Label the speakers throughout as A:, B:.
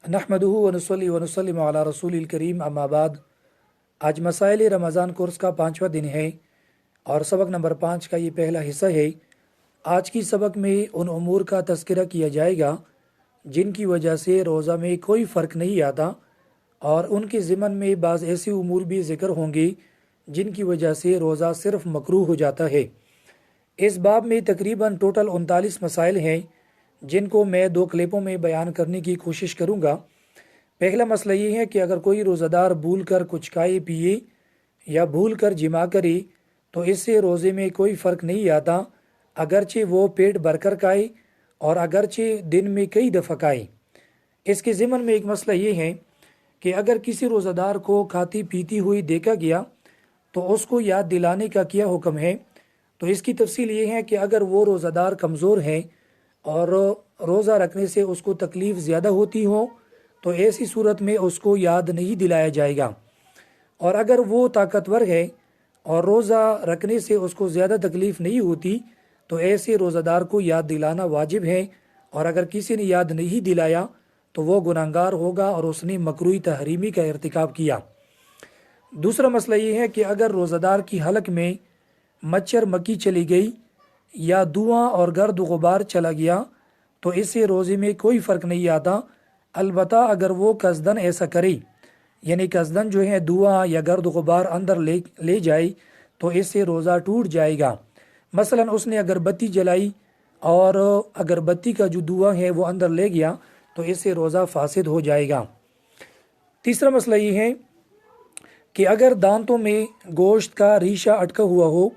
A: نحمدہ ونصلی ونسلم علی رسول الکریم اما بعد۔ آج مسائل رمضان کورس کا 5واں دن ہے اور سبق نمبر 5 کا یہ پہلا حصہ ہے۔ آج کی سبق میں ان امور کا تذکرہ کیا جائے گا جن کی وجہ سے روزہ میں کوئی فرق نہیں آتا، اور ان کے ضمن میں بعض ایسے امور بھی ذکر ہوں گے جن کی وجہ سے روزہ صرف مکروہ ہو جاتا ہے۔ اس باب میں تقریباً ٹوٹل 39 مسائل ہیں جن کو میں 2 کلپوں میں بیان کرنے کی کوشش کروں گا۔ پہلا مسئلہ یہ ہے کہ اگر کوئی روزہ دار بھول کر کچھ کھائے پیے یا بھول کر جمع کرے تو اس سے روزے میں کوئی فرق نہیں آتا، اگرچہ وہ پیٹ بھر کر کھائے اور اگرچہ دن میں کئی دفعہ کھائے۔ اس کے ضمن میں ایک مسئلہ یہ ہے کہ اگر کسی روزہ دار کو کھاتی پیتی ہوئی دیکھا گیا تو اس کو یاد دلانے کا کیا حکم ہے؟ تو اس کی تفصیل یہ ہے کہ اگر وہ روزہ دار کمزور ہے اور روزہ رکھنے سے اس کو تکلیف زیادہ ہوتی ہو تو ایسی صورت میں اس کو یاد نہیں دلایا جائے گا، اور اگر وہ طاقتور ہے اور روزہ رکھنے سے اس کو زیادہ تکلیف نہیں ہوتی تو ایسے روزہ دار کو یاد دلانا واجب ہے، اور اگر کسی نے یاد نہیں دلایا تو وہ گناہگار ہوگا اور اس نے مکروہ تحریمی کا ارتکاب کیا۔ دوسرا مسئلہ یہ ہے کہ اگر روزہ دار کی حلق میں مچھر مکھی چلی گئی یا دھواں اور گرد و غبار چلا گیا تو اس سے روزے میں کوئی فرق نہیں آتا، البتہ اگر وہ قصدن ایسا کرے، یعنی قصدن جو ہے دھواں یا گرد و غبار اندر لے جائے تو اس سے روزہ ٹوٹ جائے گا۔ مثلا اس نے اگربتی جلائی اور اگربتی کا جو دھواں ہے وہ اندر لے گیا تو اس سے روزہ فاسد ہو جائے گا۔ تیسرا مسئلہ یہ ہے کہ اگر دانتوں میں گوشت کا ریشہ اٹکا ہوا ہو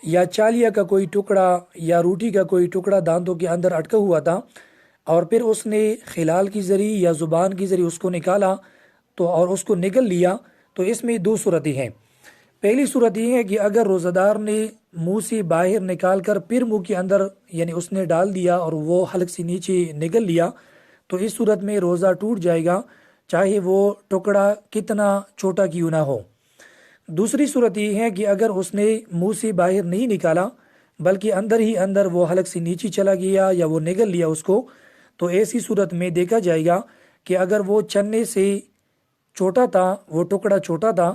A: یا چالیا کا کوئی ٹکڑا یا روٹی کا کوئی ٹکڑا دانتوں کے اندر اٹکا ہوا تھا اور پھر اس نے خلال کی ذریعے یا زبان کی ذریعے اس کو نکالا تو اور اس کو نگل لیا تو اس میں 2 صورتیں ہیں۔ پہلی صورت یہ ہے کہ اگر روزہ دار نے منہ سے باہر نکال کر پھر منہ کے اندر یعنی اس نے ڈال دیا اور وہ حلق سے نیچے نگل لیا تو اس صورت میں روزہ ٹوٹ جائے گا، چاہے وہ ٹکڑا کتنا چھوٹا کیوں نہ ہو۔ دوسری صورت یہ ہے کہ اگر اس نے منہ سے باہر نہیں نکالا بلکہ اندر ہی اندر وہ حلق سے نیچے چلا گیا یا وہ نگل لیا اس کو، تو ایسی صورت میں دیکھا جائے گا کہ اگر وہ چنے سے چھوٹا تھا، وہ ٹکڑا چھوٹا تھا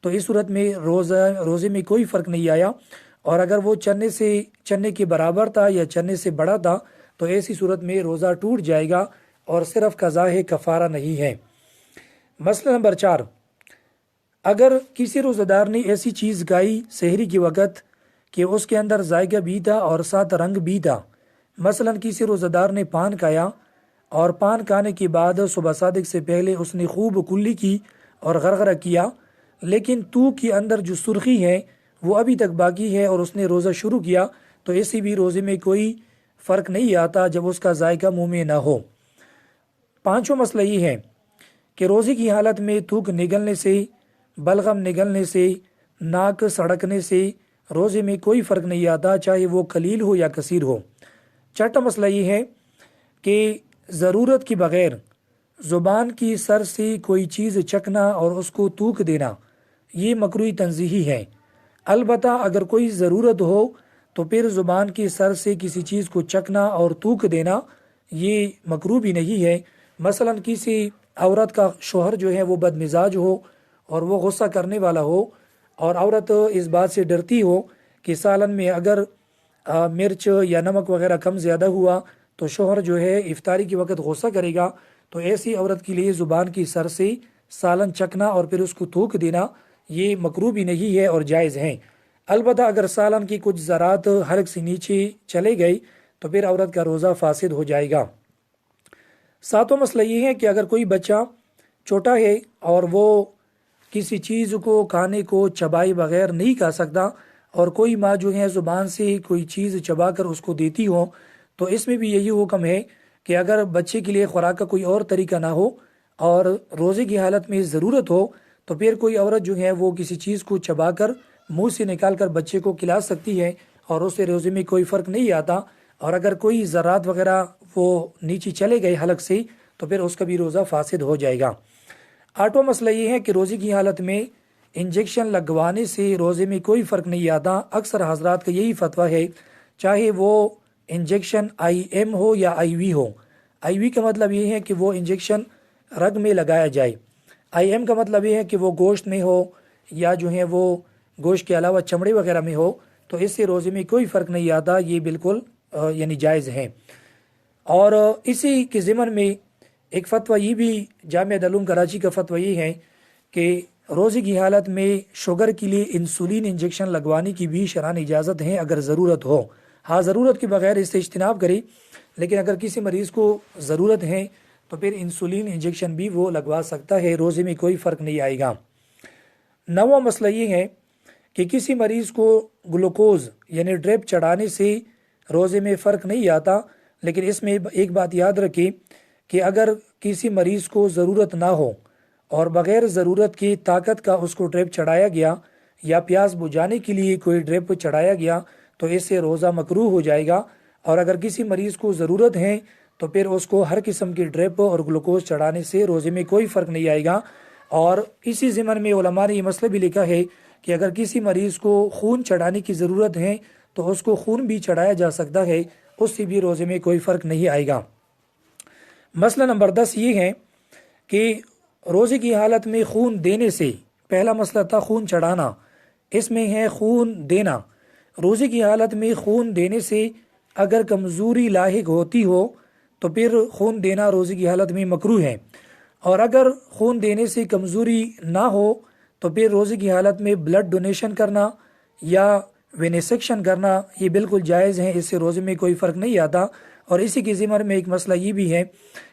A: تو اس صورت میں روزے میں کوئی فرق نہیں آیا، اور اگر وہ چنے کے برابر تھا یا چنے سے بڑا تھا تو ایسی صورت میں روزہ ٹوٹ جائے گا اور صرف قضا کفارہ نہیں ہے۔ مسئلہ نمبر 4، اگر کسی روزہ دار نے ایسی چیز کھائی سحری کے وقت کہ اس کے اندر ذائقہ بھی تھا اور ساتھ رنگ بھی تھا، مثلا کسی روزہ دار نے پان کھایا اور پان کھانے کے بعد صبح صادق سے پہلے اس نے خوب کلی کی اور غرغرہ کیا، لیکن تو کے اندر جو سرخی ہے وہ ابھی تک باقی ہے اور اس نے روزہ شروع کیا تو ایسی بھی روزے میں کوئی فرق نہیں آتا جب اس کا ذائقہ منہ میں نہ ہو۔ 5واں مسئلہ یہ ہے کہ روزے کی حالت میں تھوک نگلنے سے، بلغم نگلنے سے، ناک سڑکنے سے روزے میں کوئی فرق نہیں آتا، چاہے وہ قلیل ہو یا کثیر ہو۔ 6واں مسئلہ یہ ہے کہ ضرورت کے بغیر زبان کی سر سے کوئی چیز چکنا اور اس کو تھوک دینا یہ مکروہ تنزیہی ہے، البتہ اگر کوئی ضرورت ہو تو پھر زبان کی سر سے کسی چیز کو چکنا اور تھوک دینا یہ مکروہ بھی نہیں ہے۔ مثلا کسی عورت کا شوہر جو ہے وہ بد مزاج ہو اور وہ غصہ کرنے والا ہو، اور عورت اس بات سے ڈرتی ہو کہ سالن میں اگر مرچ یا نمک وغیرہ کم زیادہ ہوا تو شوہر جو ہے افطاری کے وقت غصہ کرے گا، تو ایسی عورت کے لیے زبان کی سر سے سالن چکنا اور پھر اس کو تھوک دینا یہ مکروہ بھی نہیں ہے اور جائز ہے، البتہ اگر سالن کی کچھ ذرات حلق سے نیچے چلے گئی تو پھر عورت کا روزہ فاسد ہو جائے گا۔ 7واں مسئلہ یہ ہے کہ اگر کوئی بچہ چھوٹا ہے اور وہ کسی چیز کو کھانے کو چبائے بغیر نہیں کھا سکتا اور کوئی ماں جو ہے زبان سے کوئی چیز چبا کر اس کو دیتی ہو، تو اس میں بھی یہی حکم ہے کہ اگر بچے کے لیے خوراک کا کوئی اور طریقہ نہ ہو اور روزے کی حالت میں ضرورت ہو تو پھر کوئی عورت جو ہے وہ کسی چیز کو چبا کر منہ سے نکال کر بچے کو کھلا سکتی ہے اور اس سے روزے میں کوئی فرق نہیں آتا، اور اگر کوئی ذرات وغیرہ وہ نیچے چلے گئے حلق سے تو پھر اس کا بھی روزہ فاسد ہو جائے گا۔ 8واں مسئلہ یہ ہے کہ روزے کی حالت میں انجیکشن لگوانے سے روزے میں کوئی فرق نہیں آتا، اکثر حضرات کا یہی فتویٰ ہے، چاہے وہ انجیکشن آئی ایم ہو یا آئی وی ہو۔ آئی وی کا مطلب یہ ہے کہ وہ انجیکشن رگ میں لگایا جائے۔ آئی ایم کا مطلب یہ ہے کہ وہ گوشت میں ہو یا جو ہے وہ گوشت کے علاوہ چمڑے وغیرہ میں ہو، تو اس سے روزے میں کوئی فرق نہیں آتا، یہ بالکل یعنی جائز ہے۔ اور اسی کے ضمن میں ایک فتویٰ یہ بھی جامعہ علوم کراچی کا فتویٰ یہ ہے کہ روزے کی حالت میں شوگر کے لیے انسولین انجیکشن لگوانے کی بھی شرعاً اجازت ہے اگر ضرورت ہو۔ ہاں، ضرورت کے بغیر اس سے اجتناب کرے، لیکن اگر کسی مریض کو ضرورت ہے تو پھر انسولین انجیکشن بھی وہ لگوا سکتا ہے، روزے میں کوئی فرق نہیں آئے گا۔ نواں مسئلہ یہ ہے کہ کسی مریض کو گلوکوز یعنی ڈرپ چڑھانے سے روزے میں فرق نہیں آتا، لیکن اس میں ایک بات یاد رکھیں کہ اگر کسی مریض کو ضرورت نہ ہو اور بغیر ضرورت کی طاقت کا اس کو ڈرپ چڑھایا گیا یا پیاس بجھانے کے لیے کوئی ڈرپ چڑھایا گیا تو اس سے روزہ مکروہ ہو جائے گا، اور اگر کسی مریض کو ضرورت ہے تو پھر اس کو ہر قسم کی ڈرپ اور گلوکوز چڑھانے سے روزے میں کوئی فرق نہیں آئے گا۔ اور اسی ضمن میں علماء نے یہ مسئلہ بھی لکھا ہے کہ اگر کسی مریض کو خون چڑھانے کی ضرورت ہے تو اس کو خون بھی چڑھایا جا سکتا ہے، اس سے بھی روزے میں کوئی فرق نہیں آئے گا۔ مسئلہ نمبر 10 یہ ہے کہ روزے کی حالت میں خون دینے سے، پہلا مسئلہ تھا خون چڑھانا، اس میں ہے خون دینا۔ روزے کی حالت میں خون دینے سے اگر کمزوری لاحق ہوتی ہو تو پھر خون دینا روزے کی حالت میں مکروہ ہے، اور اگر خون دینے سے کمزوری نہ ہو تو پھر روزے کی حالت میں بلڈ ڈونیشن کرنا یا وینیسیکشن کرنا یہ بالکل جائز ہیں، اس سے روزے میں کوئی فرق نہیں آتا۔ اور اسی کے ضمن میں ایک مسئلہ یہ بھی ہے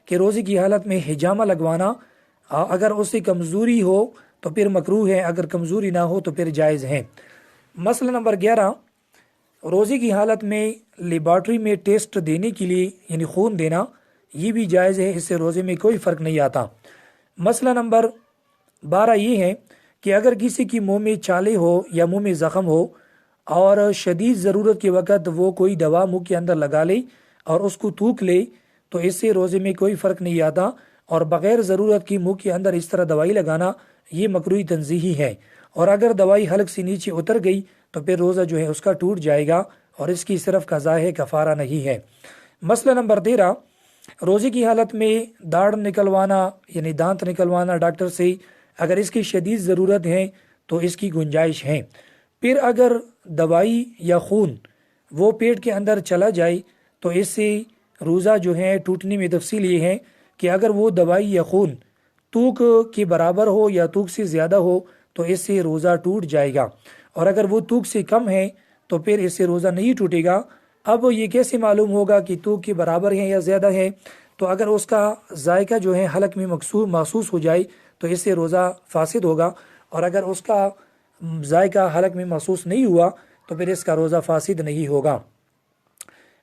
A: کہ روزے کی حالت میں حجامہ لگوانا اگر اس سے کمزوری ہو تو پھر مکروہ ہے، اگر کمزوری نہ ہو تو پھر جائز ہے۔ مسئلہ نمبر 11، روزے کی حالت میں لیبارٹری میں ٹیسٹ دینے کے لیے یعنی خون دینا یہ بھی جائز ہے، اس سے روزے میں کوئی فرق نہیں آتا۔ مسئلہ نمبر 12 یہ ہے کہ اگر کسی کی منہ میں چھالے ہو یا منہ میں زخم ہو اور شدید ضرورت کے وقت وہ کوئی دوا منہ کے اندر لگا لے اور اس کو تھوک لے تو اس سے روزے میں کوئی فرق نہیں آتا، اور بغیر ضرورت کی منہ کے اندر اس طرح دوائی لگانا یہ مکروہ تنزیہی ہے، اور اگر دوائی حلق سے نیچے اتر گئی تو پھر روزہ جو ہے اس کا ٹوٹ جائے گا اور اس کی صرف قضا ہے، کفارہ نہیں ہے۔ مسئلہ نمبر 13، روزے کی حالت میں داڑھ نکلوانا یعنی دانت نکلوانا ڈاکٹر سے اگر اس کی شدید ضرورت ہے تو اس کی گنجائش ہے۔ پھر اگر دوائی یا خون وہ پیٹ کے اندر چلا جائے تو اس سے روزہ جو ہے ٹوٹنے میں تفصیل یہ ہے کہ اگر وہ دوائی یا خون توک کے برابر ہو یا توک سے زیادہ ہو تو اس سے روزہ ٹوٹ جائے گا، اور اگر وہ توک سے کم ہے تو پھر اس سے روزہ نہیں ٹوٹے گا۔ اب یہ کیسے معلوم ہوگا کہ توک کے برابر ہے یا زیادہ ہے؟ تو اگر اس کا ذائقہ جو ہے حلق میں محسوس ہو جائے تو اس سے روزہ فاسد ہوگا، اور اگر اس کا ذائقہ حلق میں محسوس نہیں ہوا تو پھر اس کا روزہ فاسد نہیں ہوگا۔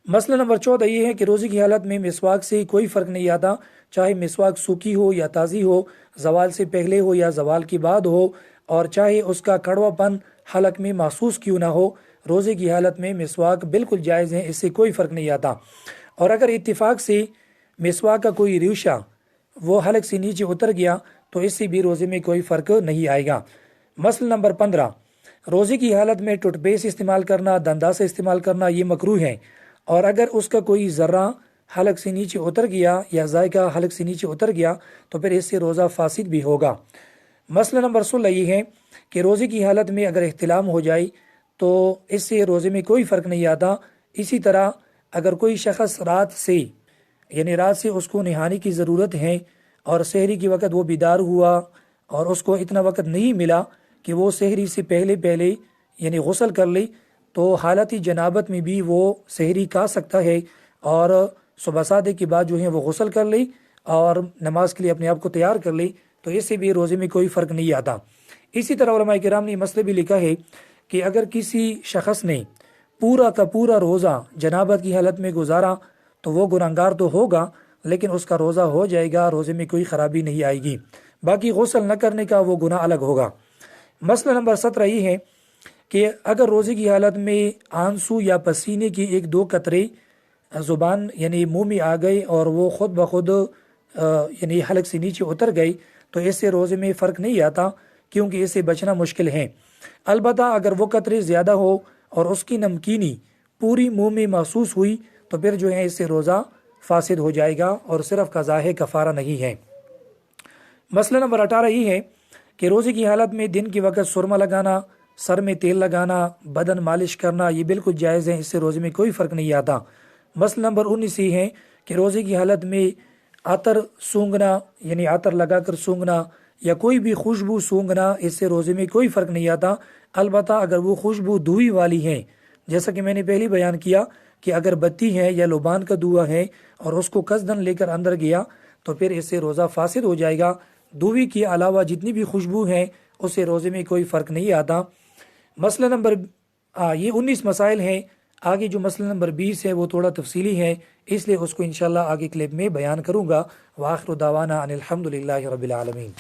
A: مسئلہ نمبر 14 یہ ہے کہ روزے کی حالت میں مسواک سے کوئی فرق نہیں آتا، چاہے مسواک سوکھی ہو یا تازی ہو، زوال سے پہلے ہو یا زوال کے بعد ہو، اور چاہے اس کا کڑوا پن حلق میں محسوس کیوں نہ ہو، روزے کی حالت میں مسواک بالکل جائز ہے، اس سے کوئی فرق نہیں آتا۔ اور اگر اتفاق سے مسواک کا کوئی ریشہ وہ حلق سے نیچے اتر گیا تو اس سے بھی روزے میں کوئی فرق نہیں آئے گا۔ مسئلہ نمبر 15، روزے کی حالت میں ٹوتھ پیسٹ استعمال کرنا، دنداسہ استعمال کرنا یہ مکروہ ہے، اور اگر اس کا کوئی ذرہ حلق سے نیچے اتر گیا یا ذائقہ حلق سے نیچے اتر گیا تو پھر اس سے روزہ فاسد بھی ہوگا۔ مسئلہ نمبر 16 یہ ہے کہ روزے کی حالت میں اگر احتلام ہو جائے تو اس سے روزے میں کوئی فرق نہیں آتا۔ اسی طرح اگر کوئی شخص رات سے اس کو نہانے کی ضرورت ہے اور سحری کے وقت وہ بیدار ہوا اور اس کو اتنا وقت نہیں ملا کہ وہ سحری سے پہلے یعنی غسل کر لے، تو حالت جنابت میں بھی وہ سحری کھا سکتا ہے، اور صبح صادق کے بعد جو ہے وہ غسل کر لے اور نماز کے لیے اپنے آپ کو تیار کر لے، تو اس سے بھی روزے میں کوئی فرق نہیں آتا۔ اسی طرح علماء کرام نے یہ مسئلہ بھی لکھا ہے کہ اگر کسی شخص نے پورا کا پورا روزہ جنابت کی حالت میں گزارا تو وہ گنہگار تو ہوگا لیکن اس کا روزہ ہو جائے گا، روزے میں کوئی خرابی نہیں آئے گی، باقی غسل نہ کرنے کا وہ گناہ الگ ہوگا۔ مسئلہ نمبر 17 یہ ہے کہ اگر روزے کی حالت میں آنسو یا پسینے کی 1-2 قطرے زبان یعنی منہ میں آ گئے اور وہ خود بخود یعنی حلق سے نیچے اتر گئی تو اس سے روزے میں فرق نہیں آتا، کیونکہ اس سے بچنا مشکل ہے۔ البتہ اگر وہ قطرے زیادہ ہو اور اس کی نمکینی پوری منہ میں محسوس ہوئی تو پھر جو ہے اس سے روزہ فاسد ہو جائے گا اور صرف قضا ہے، کفارہ نہیں ہے۔ مسئلہ نمبر 18 یہ ہے کہ روزے کی حالت میں دن کی وقت سرما لگانا، سر میں تیل لگانا، بدن مالش کرنا یہ بالکل جائز ہے، اس سے روزے میں کوئی فرق نہیں آتا۔ مسئلہ نمبر 19 یہ ہے کہ روزے کی حالت میں عطر سونگھنا، یعنی عطر لگا کر سونگھنا یا کوئی بھی خوشبو سونگھنا، اس سے روزے میں کوئی فرق نہیں آتا، البتہ اگر وہ خوشبو دھوئی والی ہے، جیسا کہ میں نے پہلے بیان کیا کہ اگر بتی ہے یا لوبان کا دھواں ہے اور اس کو قصدن لے کر اندر گیا تو پھر اس سے روزہ فاسد ہو جائے گا۔ دھوئی کے علاوہ جتنی بھی خوشبو ہے اس سے روزے میں کوئی فرق نہیں آتا۔ مسئلہ نمبر یہ 19 مسائل ہیں۔ آگے جو مسئلہ نمبر 20 ہے وہ تھوڑا تفصیلی ہے، اس لیے اس کو انشاءاللہ آگے کلپ میں بیان کروں گا۔ وآخر دعوانا ان الحمدللہ رب العالمین۔